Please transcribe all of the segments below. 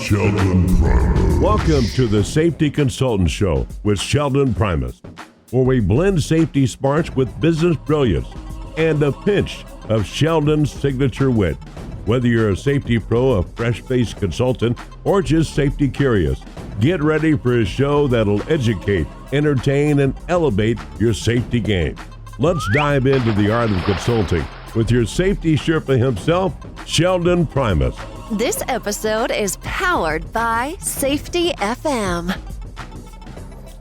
Sheldon Primus. Welcome to the Safety Consultant Show with Sheldon Primus, where we blend safety smarts with business brilliance and a pinch of Sheldon's signature wit. Whether you're a safety pro, a fresh-faced consultant, or just safety curious, get ready for a show that'll educate, entertain, and elevate your safety game. Let's dive into the art of consulting with your safety Sherpa himself, Sheldon Primus. This episode is powered by Safety FM.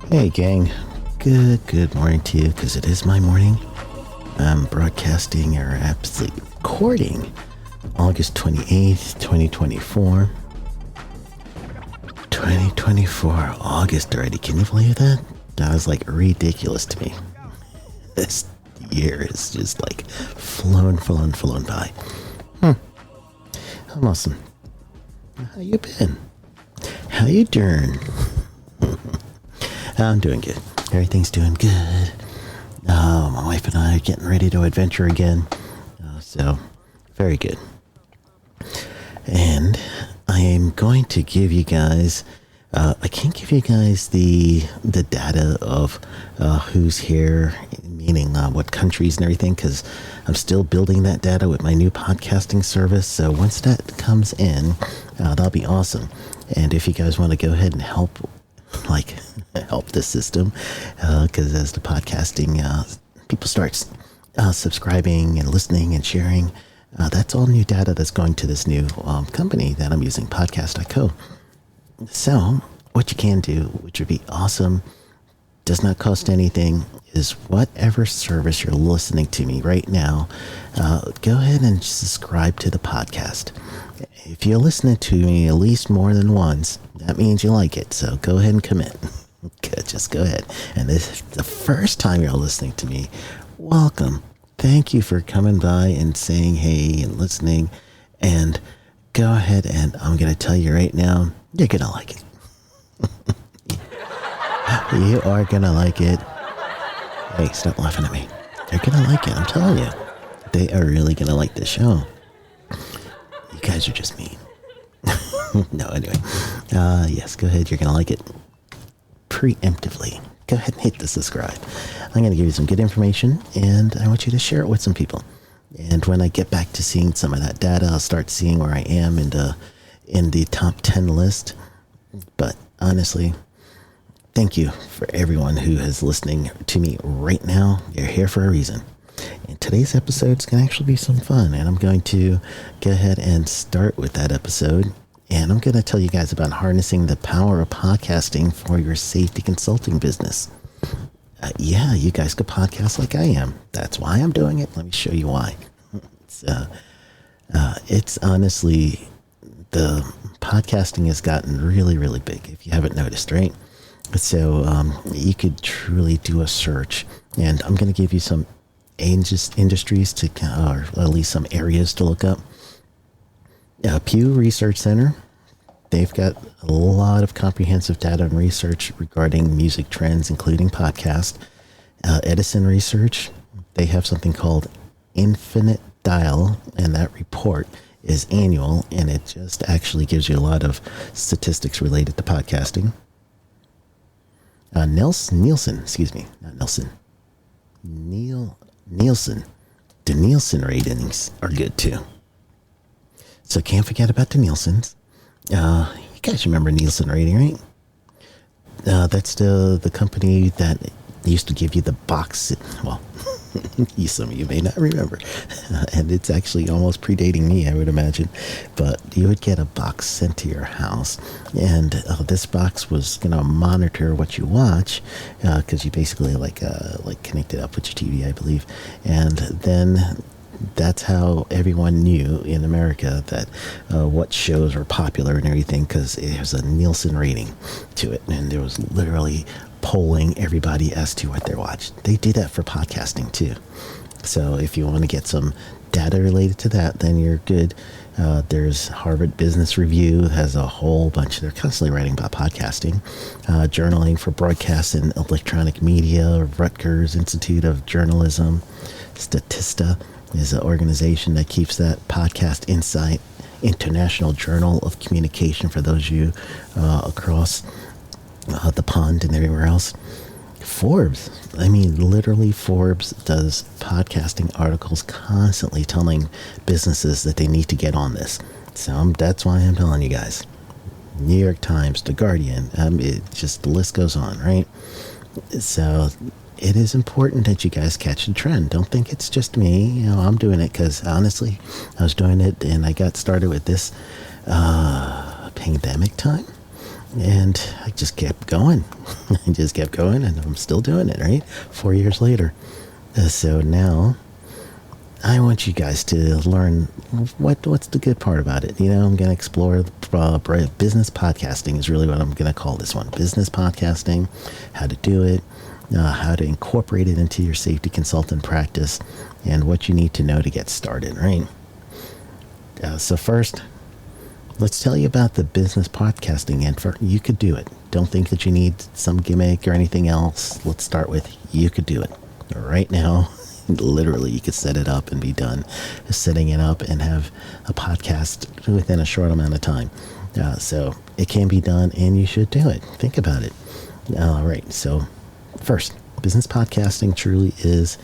Hey gang, good morning to you, because it is my morning. I'm broadcasting, or actually recording, August 28th, 2024. 2024, August already. Can you believe that? That was like ridiculous to me. This year is just like flown by. I'm awesome. How you been? How you doing? I'm doing good. Everything's doing good. My wife and I are getting ready to adventure again. So, very good. And I am going to give you guys, I can't give you guys the data of who's here, meaning what countries and everything, because I'm still building that data with my new podcasting service. So once that comes in, that'll be awesome. And if you guys want to go ahead and help the system, because as the podcasting people start subscribing and listening and sharing, that's all new data that's going to this new company that I'm using, Podcast.co. So what you can do, which would be awesome, does not cost anything, is whatever service you're listening to me right now, go ahead and subscribe to the podcast. If you're listening to me at least more than once, that means you like it. So go ahead and commit. Just go ahead. And this is the first time you're listening to me, welcome. Thank you for coming by and saying hey and listening. And go ahead, and I'm going to tell you right now, you're going to like it. You are going to like it. Hey, stop laughing at me. They're going to like it, I'm telling you. They are really going to like this show. You guys are just mean. No, anyway. Yes, go ahead. You're going to like it preemptively. Go ahead and hit the subscribe. I'm going to give you some good information, and I want you to share it with some people. And when I get back to seeing some of that data, I'll start seeing where I am in the top 10 list. But honestly, thank you for everyone who is listening to me right now. You're here for a reason. And today's episode is going to actually be some fun. And I'm going to go ahead and start with that episode. And I'm going to tell you guys about harnessing the power of podcasting for your safety consulting business. Yeah, you guys could podcast like I am. That's why I'm doing it. Let me show you why. It's honestly, the podcasting has gotten really, really big, if you haven't noticed, right? So you could truly do a search, and I'm going to give you some industries to, or at least some areas to look up. Pew Research Center, they've got a lot of comprehensive data and research regarding music trends, including podcast. Edison Research, they have something called Infinite Dial, and that report is annual, and it just actually gives you a lot of statistics related to podcasting. Nielsen, the Nielsen ratings are good too. So can't forget about the Nielsens. You guys remember Nielsen rating, right? That's the company that used to give you the box. Well, some of you may not remember. And it's actually almost predating me, I would imagine. But you would get a box sent to your house. And this box was going to monitor what you watch, because you basically like connect it up with your TV, I believe. And then that's how everyone knew in America that what shows were popular and everything, because it was a Nielsen rating to it, and there was literally polling everybody as to what they watched. They do that for podcasting too. So if you want to get some data related to that, then you're good. There's Harvard Business Review, has a whole bunch. They're constantly writing about podcasting. Journaling for Broadcast and Electronic Media, Rutgers Institute of Journalism. Statista is an organization that keeps that podcast insight international journal of communication for those of you across the pond and everywhere else. Forbes, I mean, literally Forbes does podcasting articles constantly telling businesses that they need to get on this. So that's why I'm telling you guys. New York Times, The Guardian, it just, the list goes on, right? So it is important that you guys catch the trend. Don't think it's just me. You know, I'm doing it because honestly, I was doing it and I got started with this pandemic time. And I just kept going. I just kept going, and I'm still doing it, right? 4 years later. So now, I want you guys to learn what's the good part about it. You know, I'm going to explore business podcasting is really what I'm going to call this one. Business podcasting, how to do it, how to incorporate it into your safety consultant practice, and what you need to know to get started, right? So first, let's tell you about the business podcasting, and you could do it. Don't think that you need some gimmick or anything else. Let's start with you could do it. Right now, literally, you could set it up and be done. Just setting it up and have a podcast within a short amount of time. So it can be done, and you should do it. Think about it. All right. So first, business podcasting truly is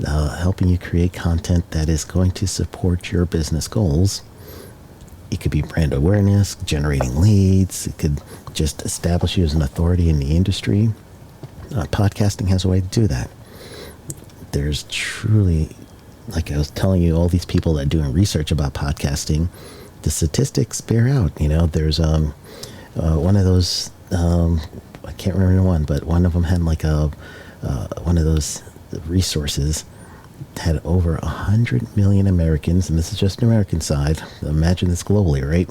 helping you create content that is going to support your business goals. It could be brand awareness, generating leads. It could just establish you as an authority in the industry. Podcasting has a way to do that. There's truly, like I was telling you, all these people that are doing research about podcasting, the statistics bear out. You know, there's one of those, I can't remember the one, but one of them had like one of those resources had over 100 million Americans, and this is just the American side. Imagine this globally, right?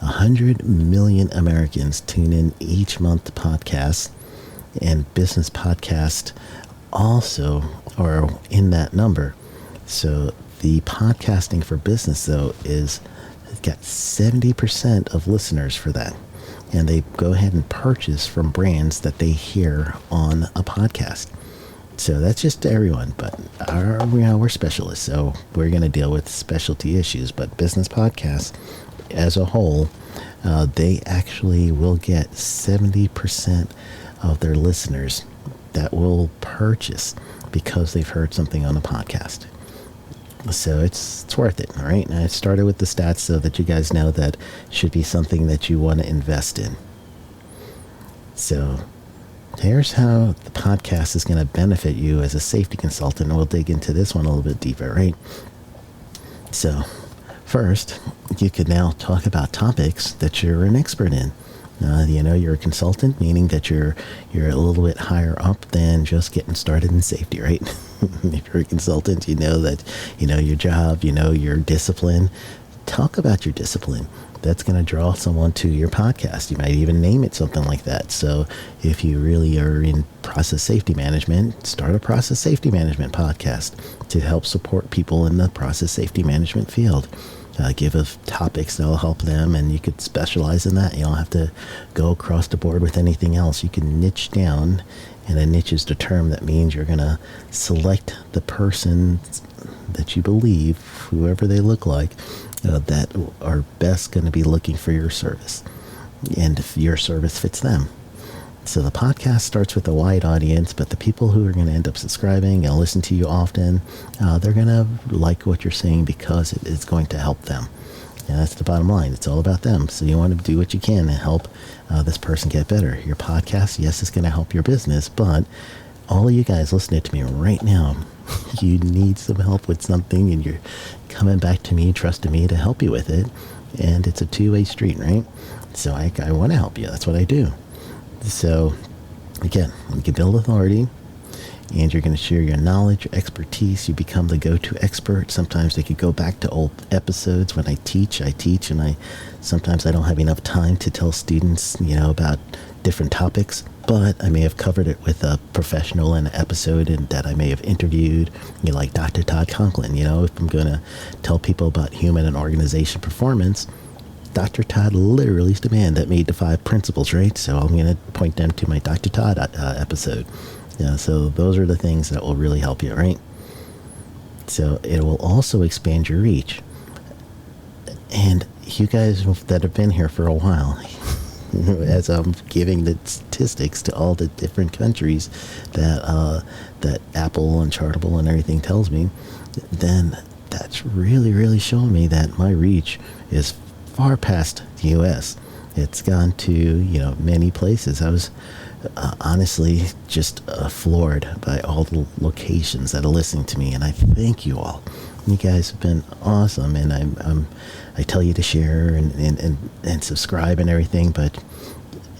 100 million Americans tune in each month to podcasts, and business podcasts also are in that number. So the podcasting for business, though, is got 70% of listeners for that. And they go ahead and purchase from brands that they hear on a podcast. So that's just to everyone, but we're specialists, so we're going to deal with specialty issues. But business podcasts as a whole, they actually will get 70% of their listeners that will purchase because they've heard something on a podcast. So it's worth it, all right? And I started with the stats so that you guys know that should be something that you want to invest in. So here's how the podcast is going to benefit you as a safety consultant. We'll dig into this one a little bit deeper, right? So first, you could now talk about topics that you're an expert in. You know, you're a consultant, meaning that you're a little bit higher up than just getting started in safety, right? If you're a consultant, you know that you know your job, you know your discipline. Talk about your discipline. That's going to draw someone to your podcast. You might even name it something like that. So if you really are in process safety management, start a process safety management podcast to help support people in the process safety management field. Give us topics that will help them, and you could specialize in that. You don't have to go across the board with anything else. You can niche down, and a niche is the term that means you're going to select the person that you believe, whoever they look like, that are best going to be looking for your service, and if your service fits them. So the podcast starts with a wide audience, but the people who are going to end up subscribing and listen to you often, they're going to like what you're saying because it is going to help them. And that's the bottom line. It's all about them. So you want to do what you can to help this person get better. Your podcast, yes, it's going to help your business, but all of you guys listening to me right now, you need some help with something, and you're coming back to me, trusting me to help you with it. And it's a two-way street, right? So I want to help you. That's what I do. So again, you can build authority, and you're going to share your knowledge, your expertise. You become the go-to expert. Sometimes they could go back to old episodes. When I teach, and sometimes I don't have enough time to tell students, about different topics, but I may have covered it with a professional in an episode and that I may have interviewed, like Dr. Todd Conklin. If I'm going to tell people about human and organization performance, Dr. Todd literally is the man that made the 5 principles, right? So I'm going to point them to my Dr. Todd episode. So those are the things that will really help you, right? So it will also expand your reach. And you guys that have been here for a while, as I'm giving the statistics to all the different countries that Apple and Chartable and everything tells me, then that's really showing me that my reach is far past the U.S. It's gone to, many places. I was honestly just floored by all the locations that are listening to me, and I thank you all. You guys have been awesome, and I tell you to share and subscribe and everything, but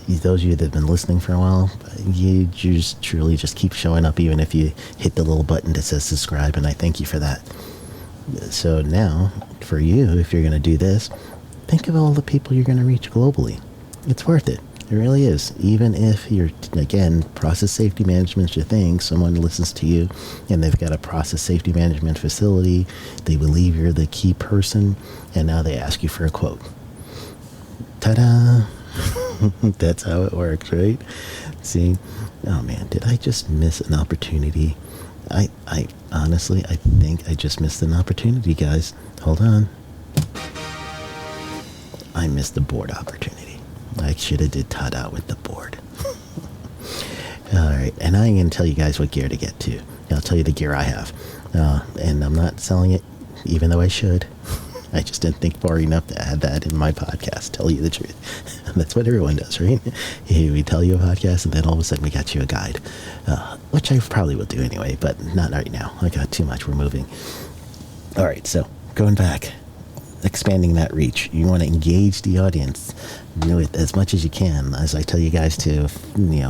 those of you that have been listening for a while, you just truly just keep showing up, even if you hit the little button that says subscribe, and I thank you for that. So now, for you, if you're going to do this, think of all the people you're going to reach globally. It's worth it. It really is. Even if you're, again, process safety management's your thing, someone listens to you and they've got a process safety management facility, they believe you're the key person, and now they ask you for a quote. Ta-da! That's how it works, right? See? Oh man, did I just miss an opportunity? I honestly, I think I just missed an opportunity, guys. Hold on. I missed the board opportunity. I should have did ta-da with the board. Alright, and I'm going to tell you guys what gear to get to. I'll tell you the gear I have. And I'm not selling it, even though I should. I just didn't think far enough to add that in my podcast, tell you the truth. That's what everyone does, right? We tell you a podcast, and then all of a sudden we got you a guide. Which I probably will do anyway, but not right now. I got too much. We're moving. All right, so going back, expanding that reach. You want to engage the audience with as much as you can. As I tell you guys to, send me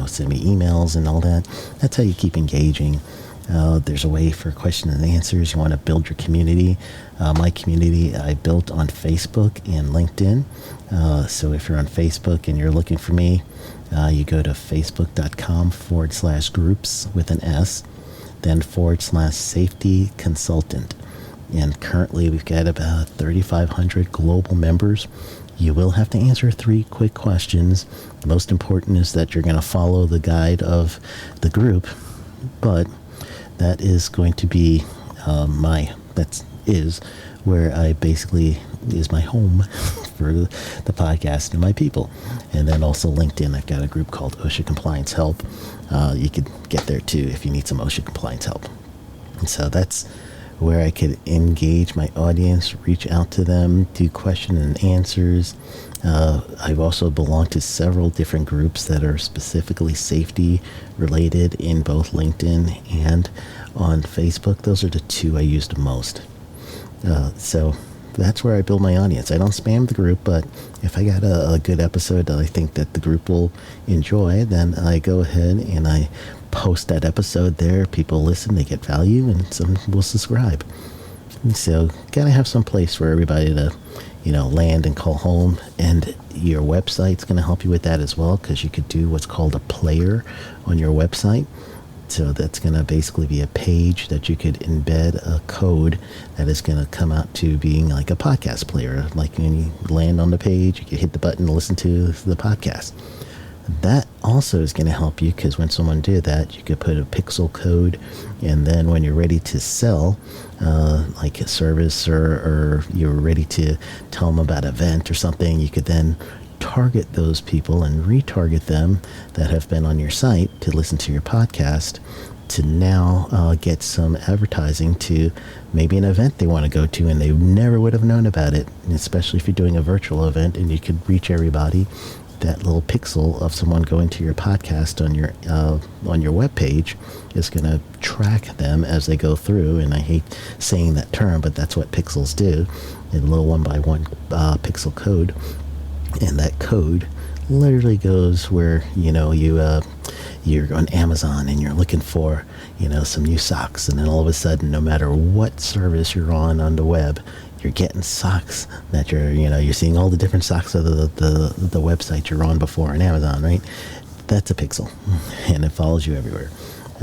emails and all that. That's how you keep engaging. There's a way for question and answers. You want to build your community. My community I built on Facebook and LinkedIn. So if you're on Facebook and you're looking for me, you go to facebook.com/groups with an S, then /safety consultant. And currently we've got about 3,500 global members. You will have to answer 3 quick questions. The most important is that you're going to follow the guide of the group, but that is going to be where I basically is my home for the podcast and my people. And then also LinkedIn, I've got a group called OSHA Compliance Help. You could get there too if you need some OSHA compliance help. And so that's where I could engage my audience, reach out to them, do question and answers. I've also belonged to several different groups that are specifically safety related in both LinkedIn and on Facebook. Those are the 2 I use the most. So that's where I build my audience. I don't spam the group, but if I got a good episode that I think that the group will enjoy, then I go ahead and I post that episode there. People listen, they get value, and some will subscribe. So gotta have some place for everybody to, land and call home. And your website's gonna help you with that as well, because you could do what's called a player on your website. So that's going to basically be a page that you could embed a code that is going to come out to being like a podcast player. Like when you land on the page, you can hit the button to listen to the podcast. That also is going to help you, because when someone did that, you could put a pixel code, and then when you're ready to sell, like a service or you're ready to tell them about an event or something, you could then target those people and retarget them that have been on your site to listen to your podcast to now get some advertising to maybe an event they want to go to, and they never would have known about it. And especially if you're doing a virtual event and you could reach everybody, that little pixel of someone going to your podcast on your web page is going to track them as they go through. And I hate saying that term, but that's what pixels do. A little 1x1 pixel code. And that code literally goes where, you're on Amazon and you're looking for, some new socks. And then all of a sudden, no matter what service you're on the web, you're getting socks that you're seeing all the different socks of the website you're on before on Amazon, right? That's a pixel, and it follows you everywhere.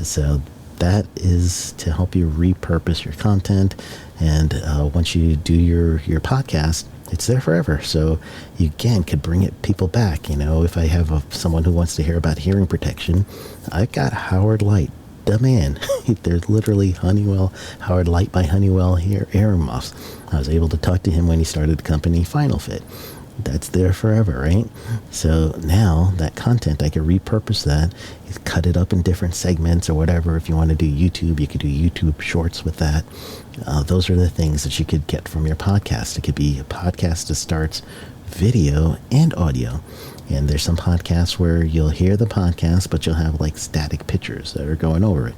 So that is to help you repurpose your content. And once you do your podcast, it's there forever. So you, again, could bring people back. If I have someone who wants to hear about hearing protection, I've got Howard Light the man. There's literally Honeywell, Howard Light by Honeywell here, air muffs. I was able to talk to him when he started the company Final Fit. That's there forever, right? So now that content, I can repurpose that, cut it up in different segments or whatever. If you want to do YouTube, you could do YouTube shorts with that. Those are the things that you could get from your podcast. It could be a podcast that starts video and audio. And there's some podcasts where you'll hear the podcast, but you'll have like static pictures that are going over it.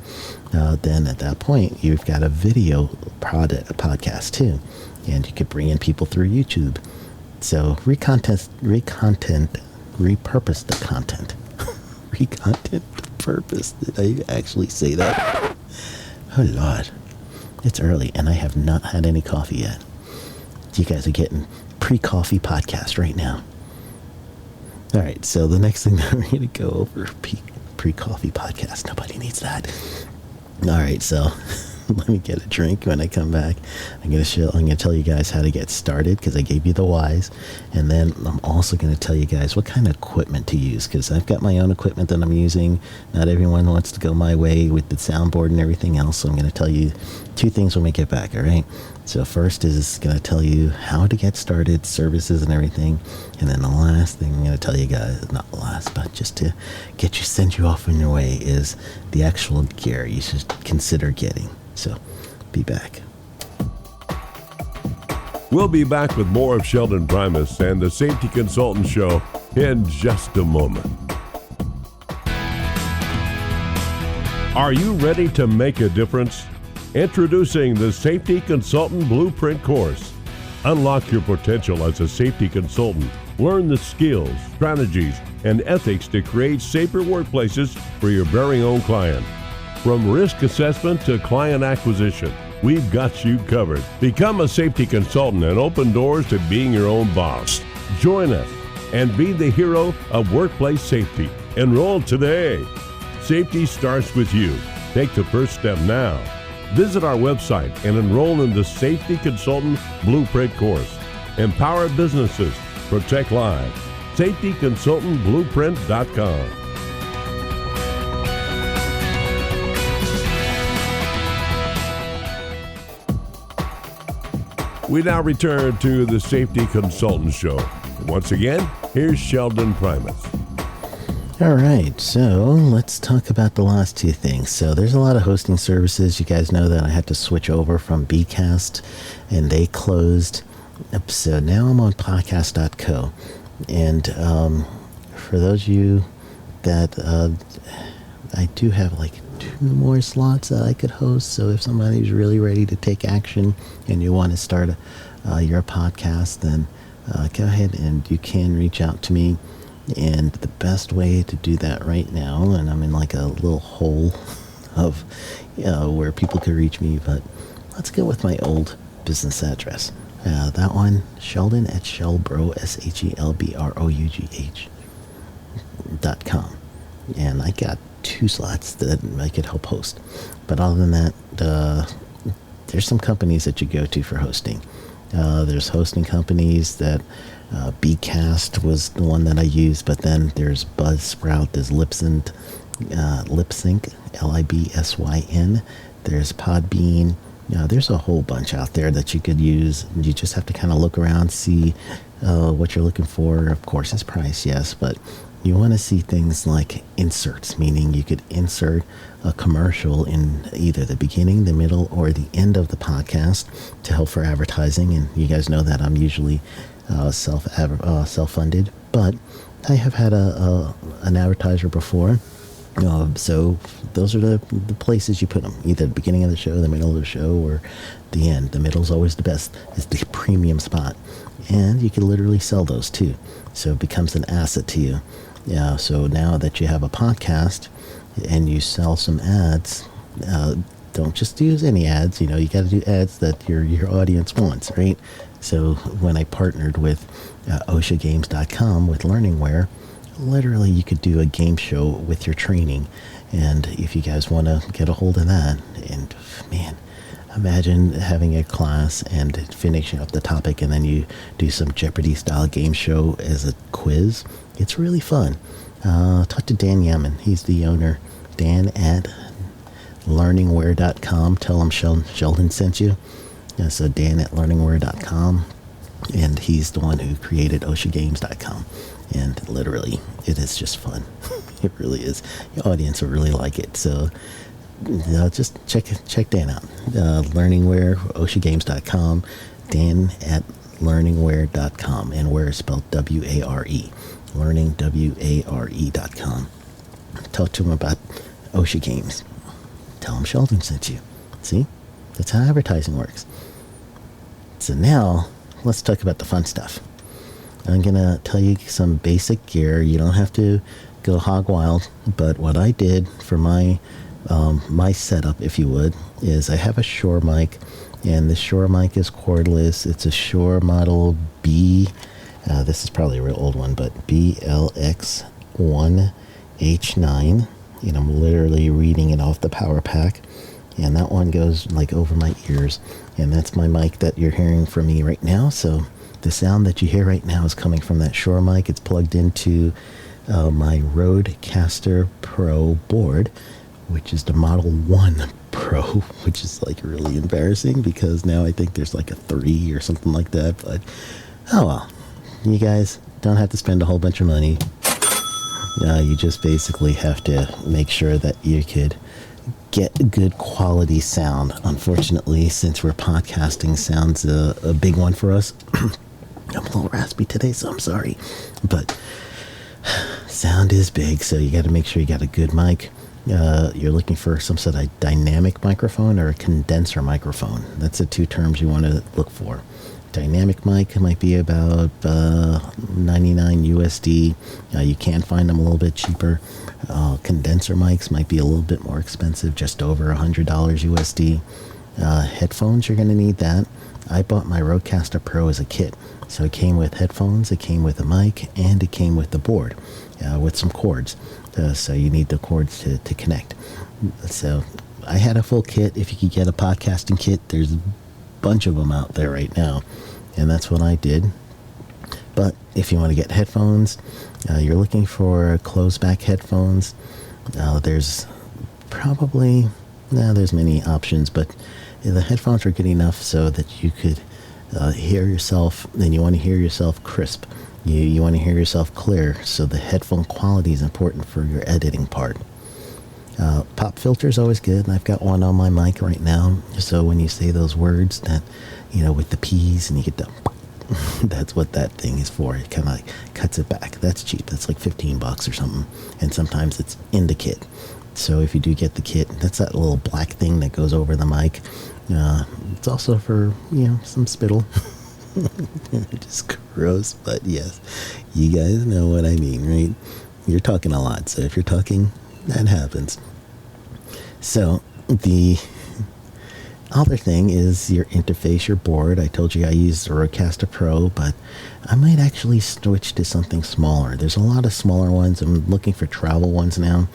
Then at that point, you've got a video podcast too. And you could bring in people through YouTube. So repurpose the content. Recontent purpose. Did I actually say that? Oh Lord. It's early and I have not had any coffee yet. You guys are getting pre-coffee podcast right now. All right, so the next thing that we're going to go over, pre-coffee podcast. Nobody needs that. All right, so let me get a drink when I come back. I'm going to tell you guys how to get started because I gave you the whys. And then I'm also going to tell you guys what kind of equipment to use because I've got my own equipment that I'm using. Not everyone wants to go my way with the soundboard and everything else. So I'm going to tell you two things when we get back, all right? So first is going to tell you how to get started, services and everything. And then the last thing I'm going to tell you guys, not the last, but just to send you off on your way is the actual gear you should consider getting. So be back. We'll be back with more of Sheldon Primus and the Safety Consultant Show in just a moment. Are you ready to make a difference? Introducing the Safety Consultant Blueprint course. Unlock your potential as a safety consultant. Learn the skills, strategies, and ethics to create safer workplaces for your very own client. From risk assessment to client acquisition, we've got you covered. Become a safety consultant and open doors to being your own boss. Join us and be the hero of workplace safety. Enroll today. Safety starts with you. Take the first step now. Visit our website and enroll in the Safety Consultant Blueprint course. Empower businesses. Protect lives. SafetyConsultantBlueprint.com. We now return to the Safety Consultant Show. Once again, here's Sheldon Primus. All right, so let's talk about the last two things. So there's a lot of hosting services. You guys know that I had to switch over from Bcast, and they closed. So now I'm on podcast.co. And for those of you that I do have like 2 more slots that I could host. So if somebody's really ready to take action and you want to start your podcast, then go ahead and you can reach out to me. And the best way to do that right now, and I'm in like a little hole of where people could reach me, but let's go with my old business address. That one, Sheldon at Shellbro, SHELBROUGH.com. And I got 2 slots that I could help host. But other than that, there's some companies that you go to for hosting. There's hosting companies that Bcast was the one that I used, but then there's Buzzsprout, there's Libsyn, Libsyn, there's Podbean. There's a whole bunch out there that you could use. You just have to kind of look around, see what you're looking for. Of course, it's price, yes, but you want to see things like inserts, meaning you could insert a commercial in either the beginning, the middle, or the end of the podcast to help for advertising. And you guys know that I'm usually self-funded, but I have had an advertiser before. So those are the places you put them, either the beginning of the show, the middle of the show, or the end. The middle is always the best. It's the premium spot. And you can literally sell those too. So it becomes an asset to you. Yeah. So now that you have a podcast and you sell some ads, don't just use any ads. You got to do ads that your audience wants, right? So when I partnered with OSHAGames.com with Learningware, literally you could do a game show with your training. And if you guys want to get a hold of that, and man, imagine having a class and finishing up the topic and then you do some Jeopardy style game show as a quiz. It's really fun. Talk to Dan Yaman. He's the owner. Dan at learningware.com. Tell him Sheldon sent you. So Dan at learningware.com. And he's the one who created OshaGames.com. And literally, it is just fun. It really is. Your audience will really like it. So just check Dan out. Learningware, OshaGames.com. Dan at learningware.com. And where is spelled W-A-R-E. Learning, W-A-R-E.com. Talk to him about Osha Games. Tell him Sheldon sent you. See? That's how advertising works. So now, let's talk about the fun stuff. I'm going to tell you some basic gear. You don't have to go hog wild, but what I did for my setup, if you would, is I have a Shure mic, and the Shure mic is cordless. It's a Shure model B, this is probably a real old one, but BLX1H9, and I'm literally reading it off the power pack, and that one goes like over my ears, and that's my mic that you're hearing from me right now. So the sound that you hear right now is coming from that Shure mic. It's plugged into my Rodecaster Pro board, which is the Model 1 Pro, which is like really embarrassing because now I think there's like a 3 or something like that. But oh well, you guys don't have to spend a whole bunch of money. You just basically have to make sure that you could get good quality sound. Unfortunately, since we're podcasting, sound's a big one for us. I'm a little raspy today, so I'm sorry. But sound is big, so you got to make sure you got a good mic. You're looking for some sort of dynamic microphone or a condenser microphone. That's the two terms you want to look for. Dynamic mic might be about $99 USD. You can find them a little bit cheaper. Condenser mics might be a little bit more expensive, just over $100 USD. Headphones, you're going to need that. I bought my Rodecaster Pro as a kit. So it came with headphones, it came with a mic, and it came with the board with some cords. So you need the cords to connect. So I had a full kit. If you could get a podcasting kit, there's a bunch of them out there right now. And that's what I did. But if you want to get headphones, you're looking for closed back headphones. There's probably, there's many options, but the headphones are good enough so that you could hear yourself, and you want to hear yourself crisp. You want to hear yourself clear, so the headphone quality is important for your editing part. Pop filter is always good, and I've got one on my mic right now, so when you say those words that, with the P's, and you get the that's what that thing is for. It kind of like cuts it back. That's cheap. That's like $15 or something, and sometimes it's in the kit. So if you do get the kit, that's that little black thing that goes over the mic. It's also for, some spittle. Just gross, but yes, you guys know what I mean, right? You're talking a lot, so if you're talking, that happens. So the other thing is your interface, your board. I told you I use the Rodecaster Pro, but I might actually switch to something smaller. There's a lot of smaller ones. I'm looking for travel ones now.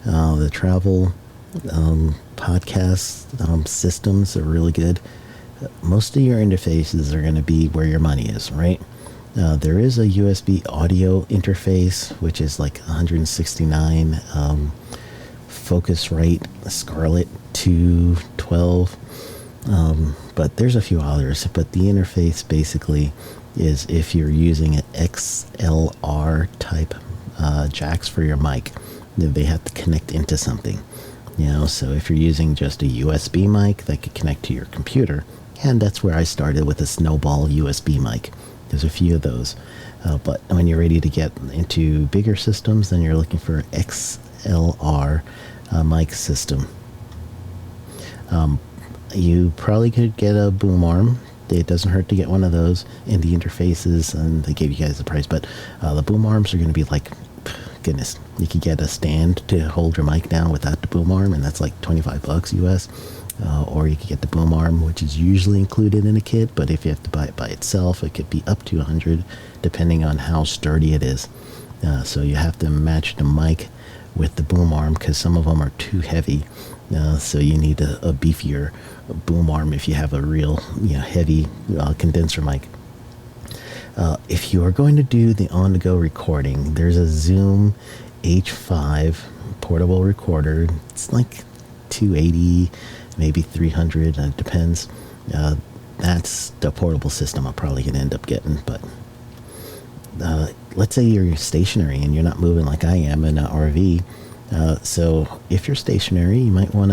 The travel podcast systems are really good. Most of your interfaces are going to be where your money is, right? There is a USB audio interface, which is like 169, Focusrite Scarlett 212, but there's a few others. But the interface basically is if you're using an XLR type jacks for your mic, they have to connect into something. So if you're using just a USB mic that could connect to your computer, and that's where I started with a Snowball USB mic. There's a few of those. But when you're ready to get into bigger systems, then you're looking for XLR mic system. You probably could get a boom arm. It doesn't hurt to get one of those in the interfaces, and they gave you guys the price. But the boom arms are going to be like, goodness, you could get a stand to hold your mic down without the boom arm, and that's like $25 US. Or you could get the boom arm, which is usually included in a kit, but if you have to buy it by itself, it could be up to $100, depending on how sturdy it is. So you have to match the mic with the boom arm, because some of them are too heavy. So you need a beefier boom arm if you have a real heavy condenser mic. If you are going to do the on-the-go recording, there's a Zoom H5 portable recorder. It's like 280, maybe 300, it depends. That's the portable system I'm probably going to end up getting. But let's say you're stationary and you're not moving like I am in an RV. So if you're stationary, you might want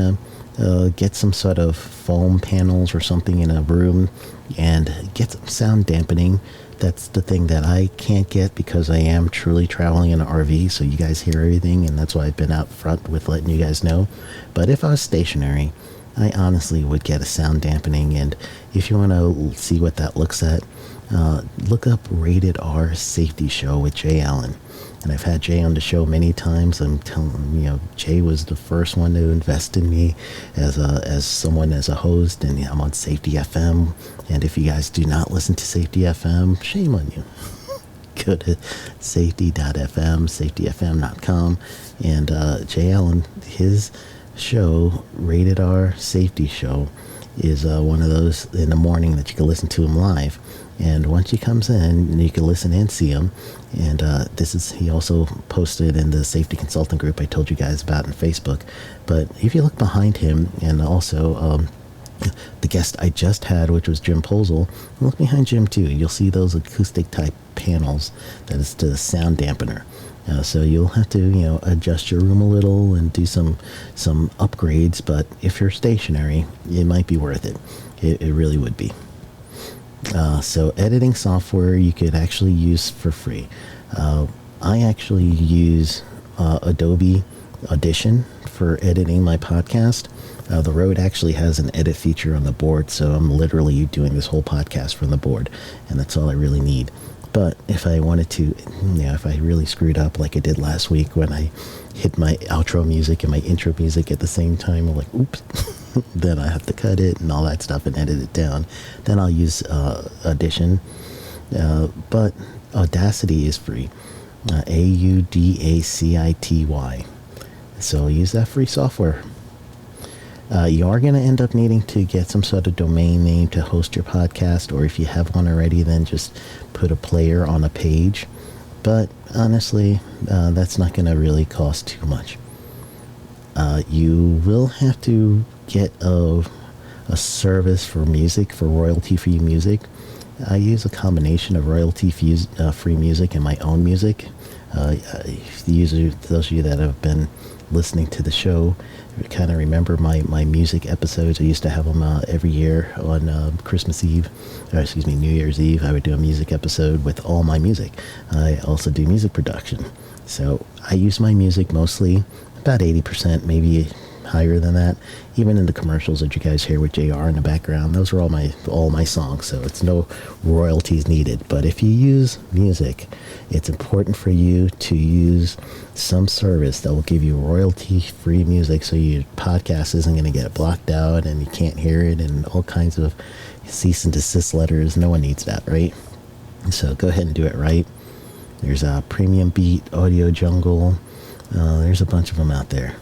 to get some sort of foam panels or something in a room and get some sound dampening. That's the thing that I can't get because I am truly traveling in an RV, so you guys hear everything, and that's why I've been out front with letting you guys know. But if I was stationary, I honestly would get a sound dampening, and if you want to see what that looks at, look up Rated R Safety Show with Jay Allen. And I've had Jay on the show many times. I'm telling him, Jay was the first one to invest in me as a host, and I'm on Safety FM. And if you guys do not listen to Safety FM, shame on you. Go to safety.fm, safetyfm.com, and Jay Allen, his show, Rated R Safety Show, is one of those in the morning that you can listen to him live. And once he comes in, you can listen and see him. And he also posted in the safety consultant group I told you guys about on Facebook. But if you look behind him, and also the guest I just had, which was Jim Posel, look behind Jim too. You'll see those acoustic type panels that is the sound dampener. So you'll have to, adjust your room a little and do some upgrades. But if you're stationary, it might be worth it. It really would be. So editing software you could actually use for free. I actually use Adobe Audition for editing my podcast. The Rode actually has an edit feature on the board, so I'm literally doing this whole podcast from the board, and that's all I really need. But if I wanted to, if I really screwed up like I did last week when I hit my outro music and my intro music at the same time, I'm like, oops, then I have to cut it and all that stuff and edit it down. Then I'll use Audition. But Audacity is free. Audacity. So use that free software. You are going to end up needing to get some sort of domain name to host your podcast, or if you have one already, then just put a player on a page. But honestly, that's not going to really cost too much. You will have to get a service for music, for royalty-free music. I use a combination of royalty-free music and my own music. Those of you that have been listening to the show kind of remember my music episodes. I used to have them every year on New Year's Eve. I would do a music episode with all my music. I also do music production. So I use my music mostly, about 80%, maybe higher than that. Even in the commercials that you guys hear with JR in the background, those are all my songs, so it's no royalties needed. But if you use music, it's important for you to use some service that will give you royalty-free music, so your podcast isn't going to get blocked out and you can't hear it and all kinds of cease and desist letters. No one needs that, right? So go ahead and do it right. There's a Premium Beat, Audio Jungle. There's a bunch of them out there.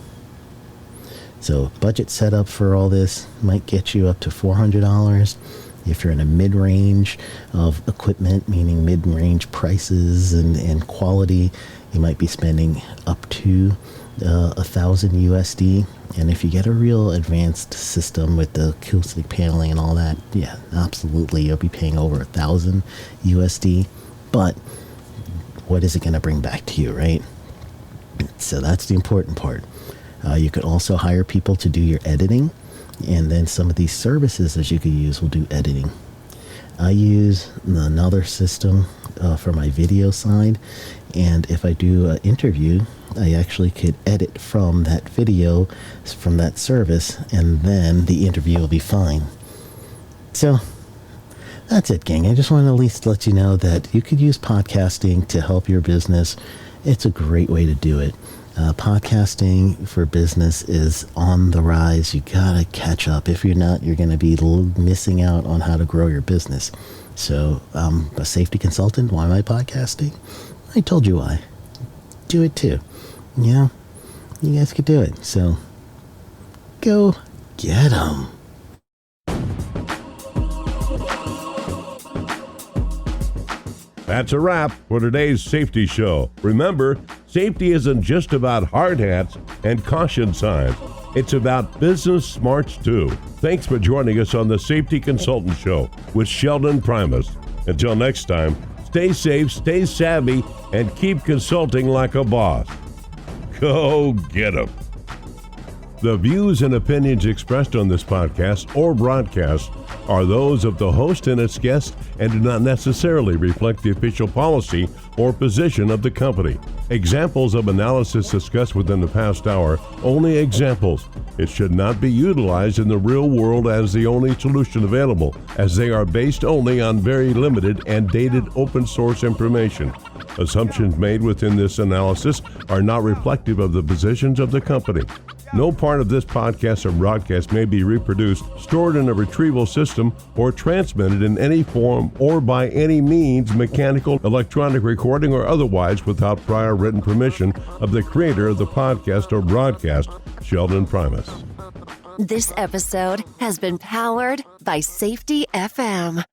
So budget setup for all this might get you up to $400. If you're in a mid-range of equipment, meaning mid-range prices and quality, you might be spending up to $1,000 USD. And if you get a real advanced system with the acoustic paneling and all that, yeah, absolutely, you'll be paying over $1,000 USD. But what is it going to bring back to you, right? So that's the important part. You could also hire people to do your editing, and then some of these services that you could use will do editing. I use another system for my video side, and if I do an interview, I actually could edit from that video, from that service, and then the interview will be fine. So that's it, gang. I just want to at least let you know that you could use podcasting to help your business. It's a great way to do it. Podcasting for business is on the rise. You gotta catch up. If you're not, you're gonna be missing out on how to grow your business. So I'm a safety consultant. Why am I podcasting? I told you why. Do it too. Yeah, you guys could do it. So go get 'em. That's a wrap for today's safety show. Remember, safety isn't just about hard hats and caution signs. It's about business smarts too. Thanks for joining us on the Safety Consultant Show with Sheldon Primus. Until next time, stay safe, stay savvy, and keep consulting like a boss. Go get 'em. The views and opinions expressed on this podcast or broadcast are those of the host and its guests and do not necessarily reflect the official policy or position of the company. Examples of analysis discussed within the past hour, only examples. It should not be utilized in the real world as the only solution available, as they are based only on very limited and dated open source information. Assumptions made within this analysis are not reflective of the positions of the company. No part of this podcast or broadcast may be reproduced, stored in a retrieval system, or transmitted in any form or by any means, mechanical, electronic recording, or otherwise, without prior written permission of the creator of the podcast or broadcast, Sheldon Primus. This episode has been powered by Safety FM.